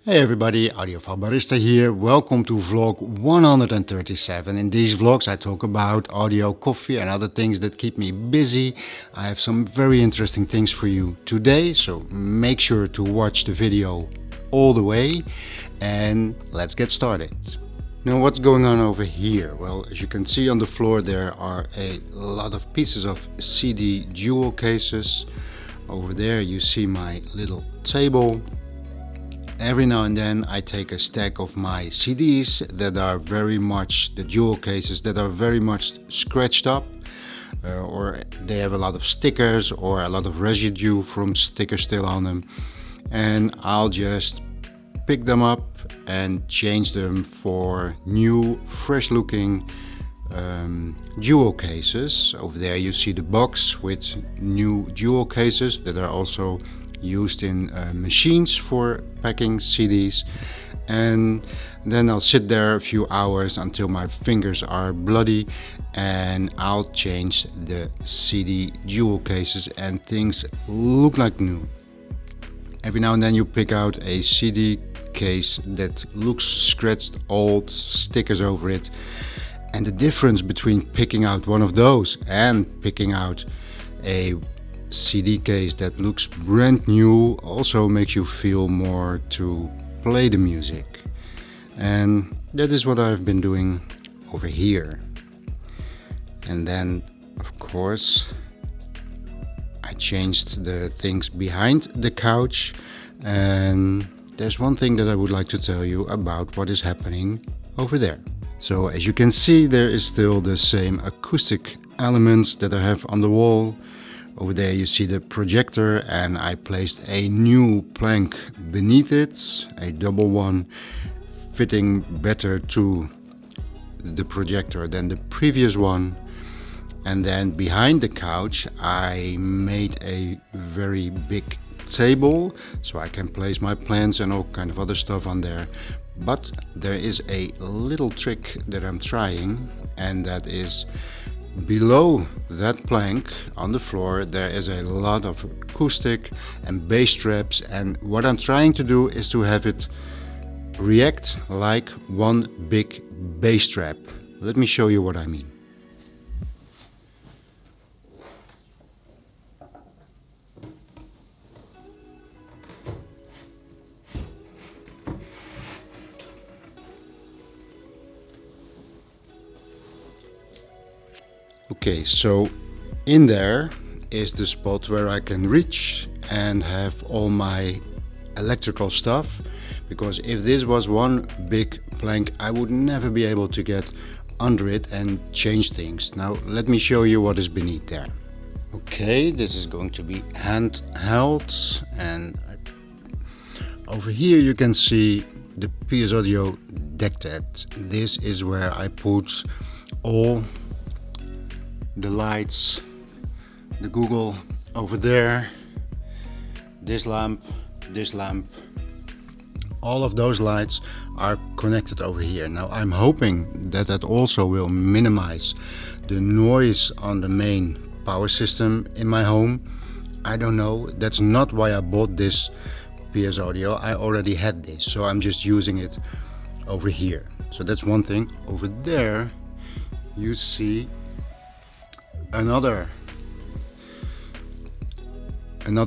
Hey everybody, Audiophile Barista here. Welcome to vlog 137. In these vlogs I talk about audio, coffee and other things that keep me busy. I have some very interesting things for you today, so make sure to watch the video all the way and let's get started. Now what's going on over here? Well, as you can see on the floor there are a lot of pieces of CD jewel cases. Over there you see my little table. Every now and then I take a stack of my CDs that are very much, the jewel cases that are very much scratched up, or they have a lot of stickers or a lot of residue from stickers still on them, and I'll just pick them up and change them for new, fresh looking jewel cases. Over there you see the box with new jewel cases that are also used in machines for packing CDs, and then I'll sit there a few hours until my fingers are bloody and I'll change the CD jewel cases and things look like new. Every now and then you pick out a CD case that looks scratched, old, stickers over it, and the difference between picking out one of those and picking out a CD case that looks brand new also makes you feel more to play the music, and that is what I've been doing over here. And then of course I changed the things behind the couch, and there's one thing that I would like to tell you about what is happening over there. So as you can see, there is still the same acoustic elements that I have on the wall. Over there you see the projector, and I placed a new plank beneath it, a double one, fitting better to the projector than the previous one. And then behind the couch I made a very big table so I can place my plants and all kind of other stuff on there. But there is a little trick that I'm trying, and that is below that plank on the floor there is a lot of acoustic and bass straps, and what I'm trying to do is to have it react like one big bass strap. Let me show you what I mean. Okay, so in there is the spot where I can reach and have all my electrical stuff, because if this was one big plank I would never be able to get under it and change things. Now let me show you what is beneath there. Okay, this is going to be handheld, and over here you can see the PS Audio deck tent. This is where I put all the lights, the Google over there, this lamp, all of those lights are connected over here. Now I'm hoping that that also will minimize the noise on the main power system in my home. I don't know, that's not why I bought this PS Audio. I already had this, so I'm just using it over here. So that's one thing. Over there you see another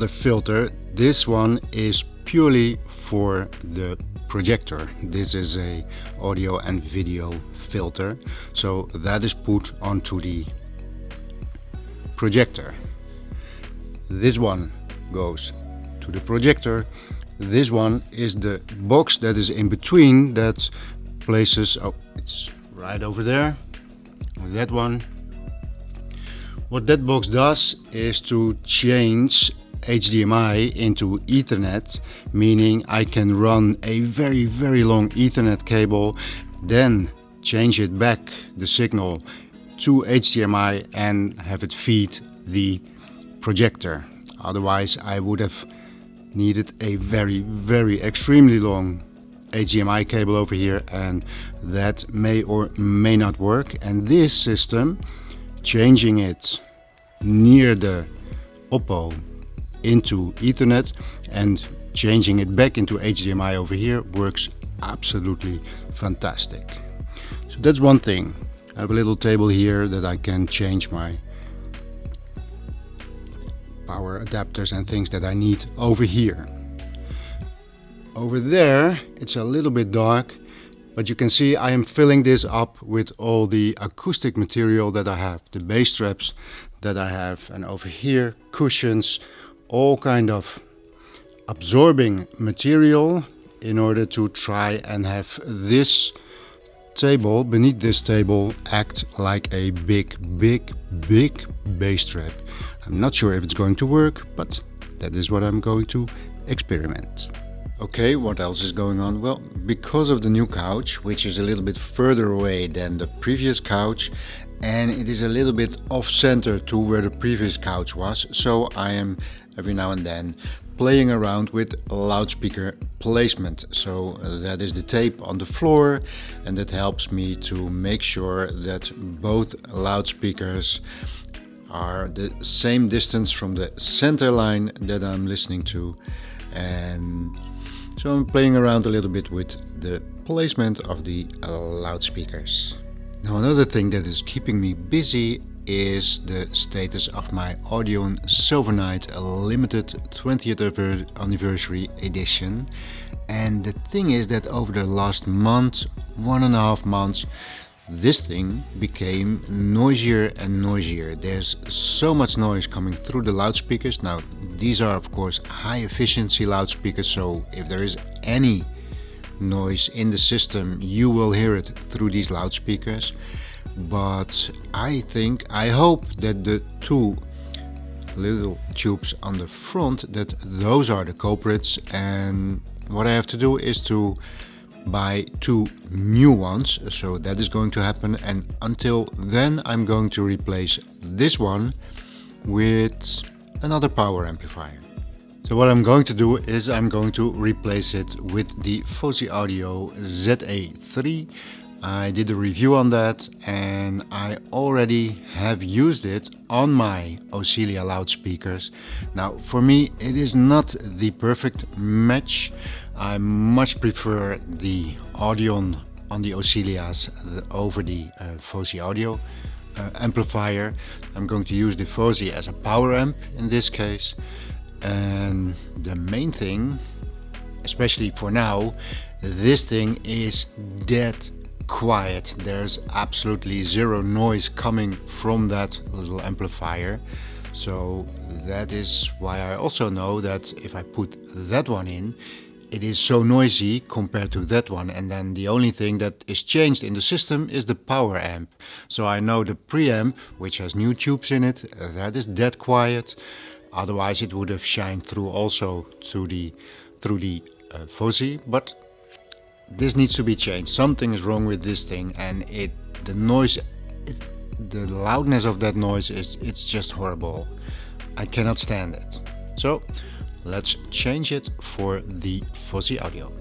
filter. This one is purely for the projector. This is a audio and video filter, so that is put onto the projector. This one goes to the projector. This one is the box that is in between that places, oh, it's right over there, that one. What that box does is to change HDMI into Ethernet, meaning I can run a very long Ethernet cable, then change it back, the signal, to HDMI and have it feed the projector. Otherwise I would have needed a very extremely long HDMI cable over here, and that may or may not work. And this system, changing it near the Oppo into Ethernet, and changing it back into HDMI over here works absolutely fantastic. So that's one thing. I have a little table here that I can change my power adapters and things that I need over here. Over there it's a little bit dark, but you can see I am filling this up with all the acoustic material that I have, the bass straps that I have, and over here cushions, all kind of absorbing material in order to try and have this table, beneath this table, act like a big bass trap. I'm not sure if it's going to work, but that is what I'm going to experiment. Okay, what else is going on? Well, because of the new couch, which is a little bit further away than the previous couch, and it is a little bit off center to where the previous couch was, so I am every now and then playing around with loudspeaker placement. So that is the tape on the floor, and that helps me to make sure that both loudspeakers are the same distance from the center line that I'm listening to. And so I'm playing around a little bit with the placement of the loudspeakers. Now, another thing that is keeping me busy is the status of my Audion Silver Night limited 20th anniversary edition. And the thing is that over the last month, 1.5 months, this thing became noisier and noisier. There's so much noise coming through the loudspeakers. Now, these are of course high efficiency loudspeakers, so if there is any noise in the system, you will hear it through these loudspeakers. But I hope that the two little tubes on the front, that those are the culprits, and what I have to do is to buy 2 new ones. So that is going to happen, and until then I'm going to replace this one with another power amplifier. So what I'm going to do is I'm going to replace it with the Fosi Audio ZA3. I did a review on that, and I already have used it on my Ocellia loudspeakers. Now, for me it is not the perfect match. I much prefer the Audion on the Ocellias over the Fosi Audio amplifier. I'm going to use the Fosi as a power amp in this case. And the main thing, especially for now, this thing is dead quiet. There's absolutely zero noise coming from that little amplifier. So that is why I also know that if I put that one in, it is so noisy compared to that one, and then the only thing that is changed in the system is the power amp. So I know the preamp, which has new tubes in it, that is dead quiet. Otherwise it would have shined through also through the Fosi, but this needs to be changed. Something is wrong with this thing, and the loudness of that noise it's just horrible. I cannot stand it. So let's change it for the Fosi Audio.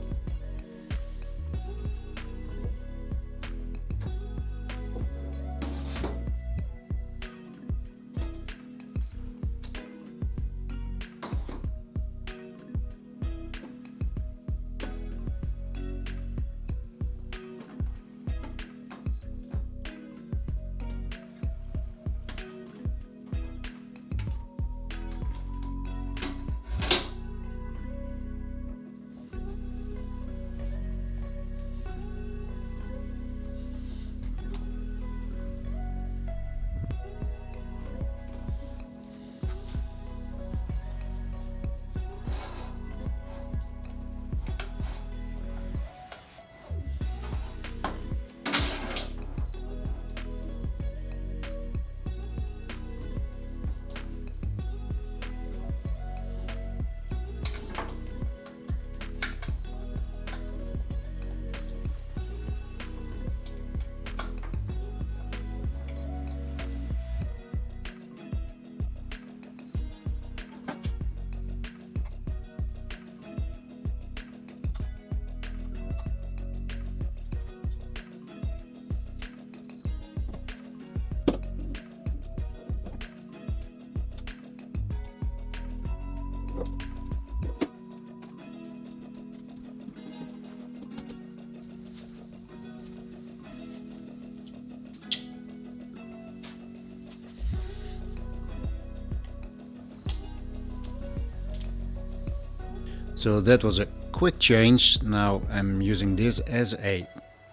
So that was a quick change. Now I'm using this as a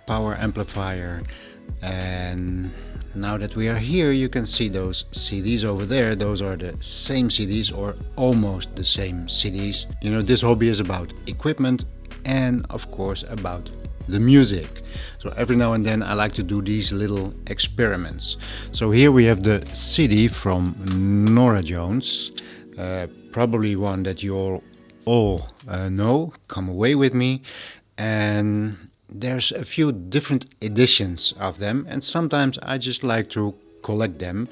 power amplifier, and now that we are here, you can see those CDs over there. Those are the same CDs, or almost the same CDs. You know, this hobby is about equipment and of course about the music. So every now and then I like to do these little experiments. So here we have the CD from Nora Jones, probably one that you all know, Come Away With Me. And there's a few different editions of them, and sometimes I just like to collect them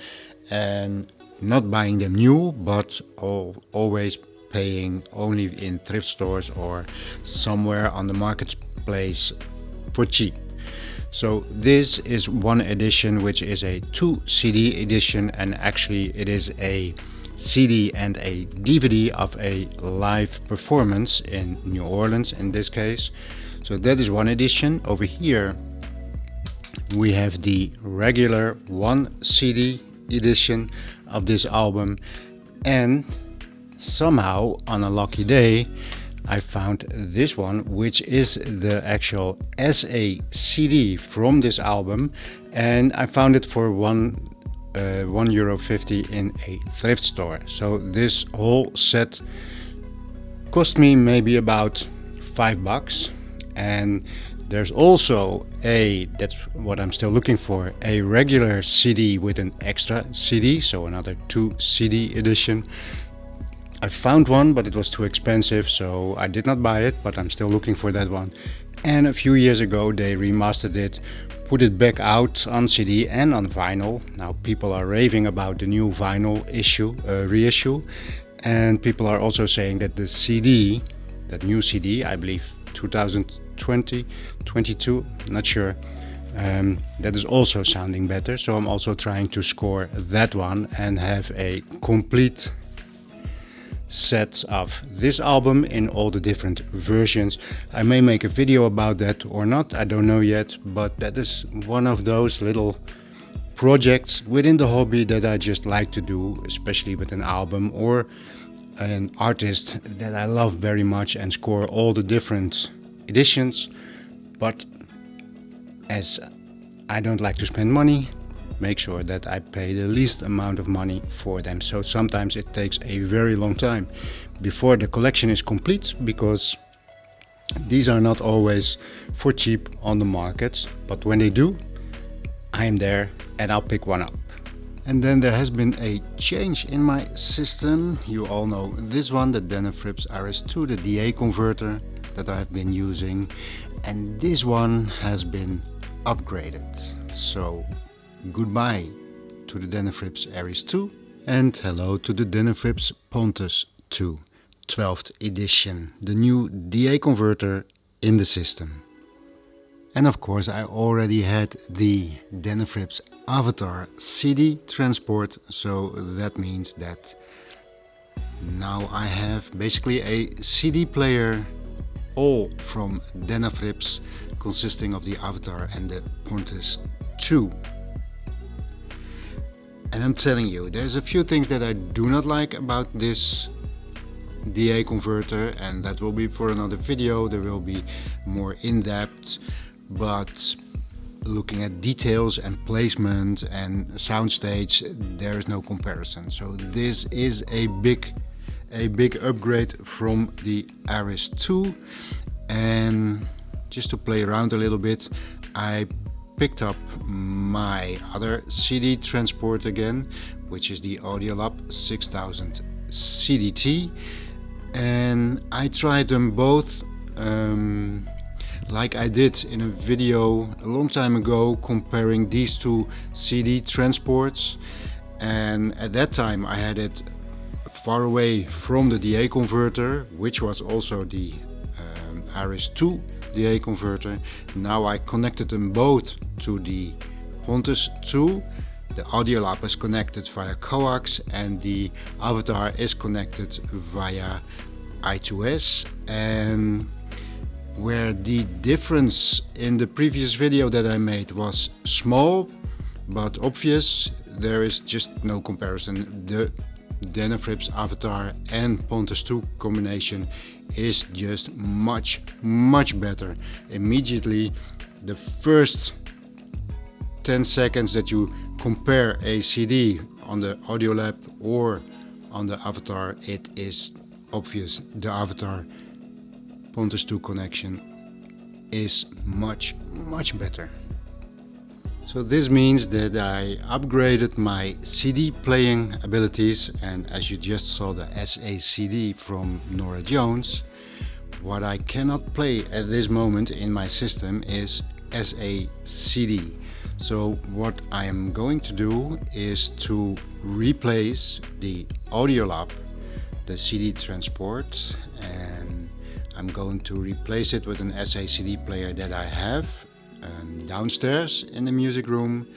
and not buying them new, but always paying only in thrift stores or somewhere on the marketplace for cheap. So this is one edition, which is a 2 CD edition, and actually it is a CD and a DVD of a live performance in New Orleans in this case. So that is one edition. Over here we have the regular 1 CD edition of this album, and somehow on a lucky day I found this one, which is the actual SACD from this album, and I found it for €1.50 in a thrift store. So this whole set cost me maybe about $5. And there's also that's what I'm still looking for, a regular CD with an extra CD, so another 2 CD edition. I found one, but it was too expensive, so I did not buy it, but I'm still looking for that one. And a few years ago they remastered it, put it back out on CD and on vinyl. Now people are raving about the new vinyl reissue, and people are also saying that the CD, that new CD, I believe 2020, 22, not sure, that is also sounding better. So I'm also trying to score that one and have a complete set of this album in all the different versions. I may make a video about that or not, I don't know yet, but that is one of those little projects within the hobby that I just like to do, especially with an album or an artist that I love very much, and score all the different editions. But as I don't like to spend money, make sure that I pay the least amount of money for them. So sometimes it takes a very long time before the collection is complete, because these are not always for cheap on the market, but when they do, I am there and I'll pick one up. And then there has been a change in my system. You all know this one, the Denafrips Ares 2, the DA converter that I have been using, and this one has been upgraded. So goodbye to the Denafrips Ares 2 and hello to the Denafrips Pontus 2, 12th edition, the new DA converter in the system. And of course I already had the Denafrips Avatar CD transport, so that means that now I have basically a CD player all from Denafrips, consisting of the Avatar and the Pontus 2. And I'm telling you, there's a few things that I do not like about this DA converter, and that will be for another video. There will be more in-depth, but looking at details and placement and soundstage, there is no comparison. So this is a big upgrade from the Ares 2. And just to play around a little bit, I picked up my other CD transport again, which is the Audion 6000 CDT, and I tried them both like I did in a video a long time ago, comparing these two CD transports. And at that time I had it far away from the DA converter, which was also the Ares 2 DA converter. Now I connected them both to the Pontus 2. The Audiolab is connected via coax and the Avatar is connected via I2S. And where the difference in the previous video that I made was small but obvious, there is just no comparison. The Denafrips Avatar and Pontus 2 combination is just much better. Immediately, the first 10 seconds that you compare a CD on the Audiolab or on the Avatar, it is obvious the Avatar Pontus 2 connection is much better. So this means that I upgraded my CD playing abilities, and as you just saw the SACD from Nora Jones, what I cannot play at this moment in my system is SACD. So what I am going to do is to replace the Audiolab, the CD transport, and I'm going to replace it with an SACD player that I have downstairs in the music room.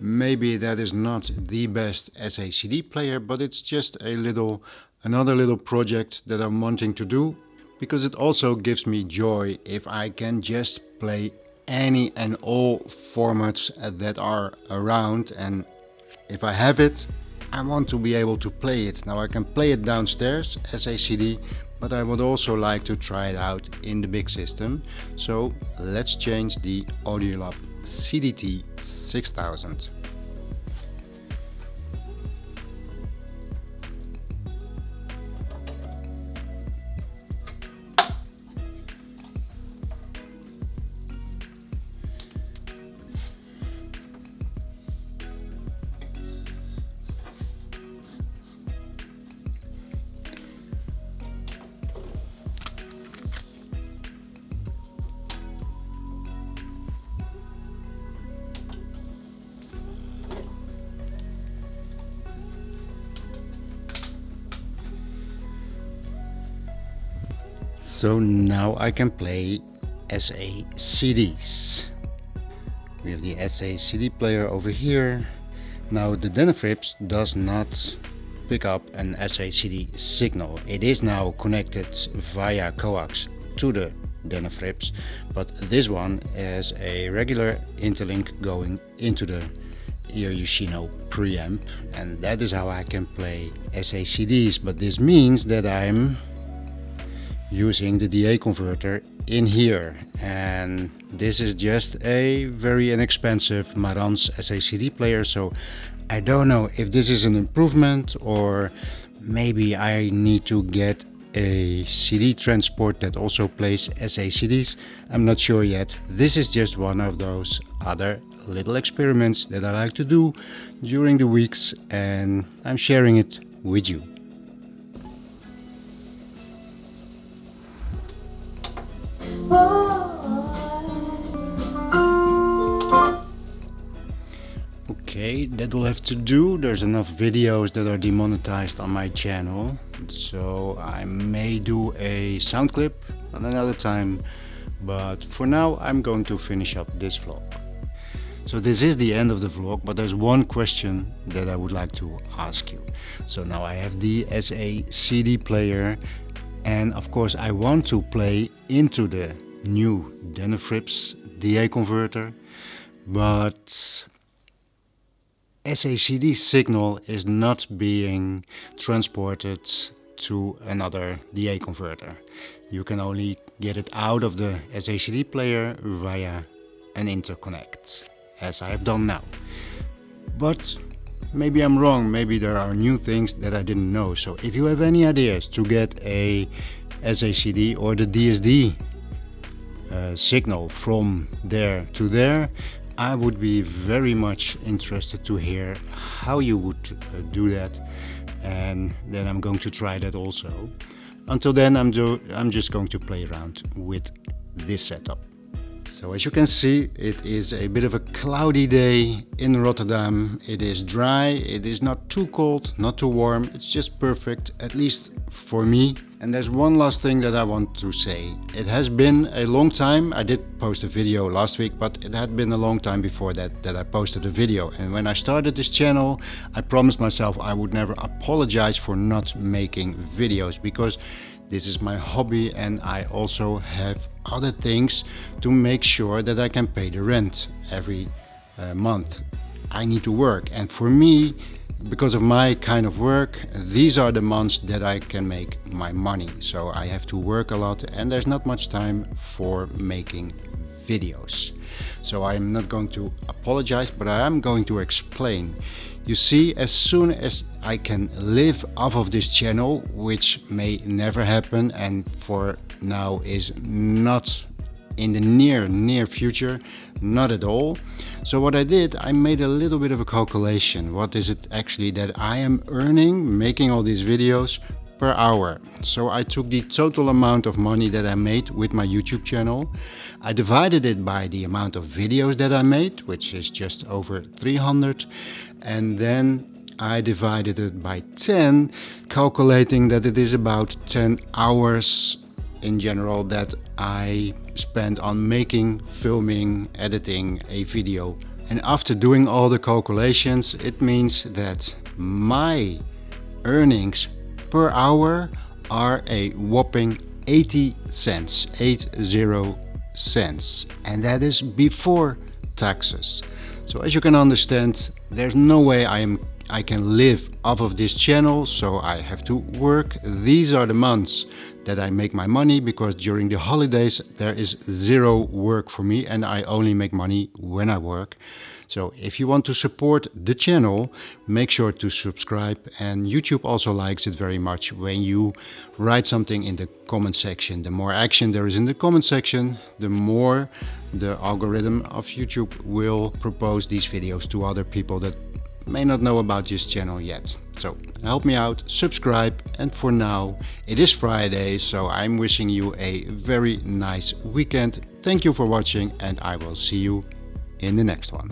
Maybe that is not the best SACD player, but it's just another little project that I'm wanting to do, because it also gives me joy if I can just play any and all formats that are around, and if I have it, I want to be able to play it. Now I can play it downstairs SACD, but I would also like to try it out in the big system. So let's change the Audiolab CDT 6000. So now I can play SACDs. We have the SACD player over here. Now the Denafrips does not pick up an SACD signal. It is now connected via coax to the Denafrips, but this one is a regular interlink going into the ear Yoshino preamp, and that is how I can play SACDs. But this means that I'm using the DA converter in here, and this is just a very inexpensive Marantz SACD player, so I don't know if this is an improvement or maybe I need to get a CD transport that also plays SACDs. I'm not sure yet. This is just one of those other little experiments that I like to do during the weeks, and I'm sharing it with you. Okay, that will have to do. There's enough videos that are demonetized on my channel, so I may do a sound clip at another time, but for now I'm going to finish up this vlog. So this is the end of the vlog, but there's one question that I would like to ask you. So now I have the SACD player, and of course I want to play into the new Denafrips DA converter, but SACD signal is not being transported to another DA converter. You can only get it out of the SACD player via an interconnect, as I have done now. But maybe I'm wrong, maybe there are new things that I didn't know. So if you have any ideas to get a SACD or the DSD signal from there to there, I would be very much interested to hear how you would do that, and then I'm going to try that also. Until then, I'm just going to play around with this setup. So as you can see, it is a bit of a cloudy day in Rotterdam. It is dry, it is not too cold, not too warm, it's just perfect, at least for me. And there's one last thing that I want to say. It has been a long time. I did post a video last week, but it had been a long time before that I posted a video. And when I started this channel, I promised myself I would never apologize for not making videos, because this is my hobby and I also have other things to make sure that I can pay the rent every month. I need to work, and for me because of my kind of work, these are the months that I can make my money. So I have to work a lot and there's not much time for making videos. So I'm not going to apologize, but I am going to explain. You see, as soon as I can live off of this channel, which may never happen and for now is not in the near future, not at all. So what I did, I made a little bit of a calculation. What is it actually that I am earning making all these videos per hour? So I took the total amount of money that I made with my YouTube channel. I divided it by the amount of videos that I made, which is just over 300. And then I divided it by 10, calculating that it is about 10 hours in general that I spend on making, filming, editing a video. And after doing all the calculations, it means that my earnings per hour are a whopping 80 cents, 80 cents. And that is before taxes. So as you can understand, there's no way I can live off of this channel, so I have to work. These are the months that I make my money, because during the holidays there is zero work for me and I only make money when I work. So if you want to support the channel, make sure to subscribe, and YouTube also likes it very much when you write something in the comment section. The more action there is in the comment section, the more the algorithm of YouTube will propose these videos to other people that may not know about this channel yet. So help me out, subscribe, and for now it is Friday, so I'm wishing you a very nice weekend. Thank you for watching and I will see you in the next one.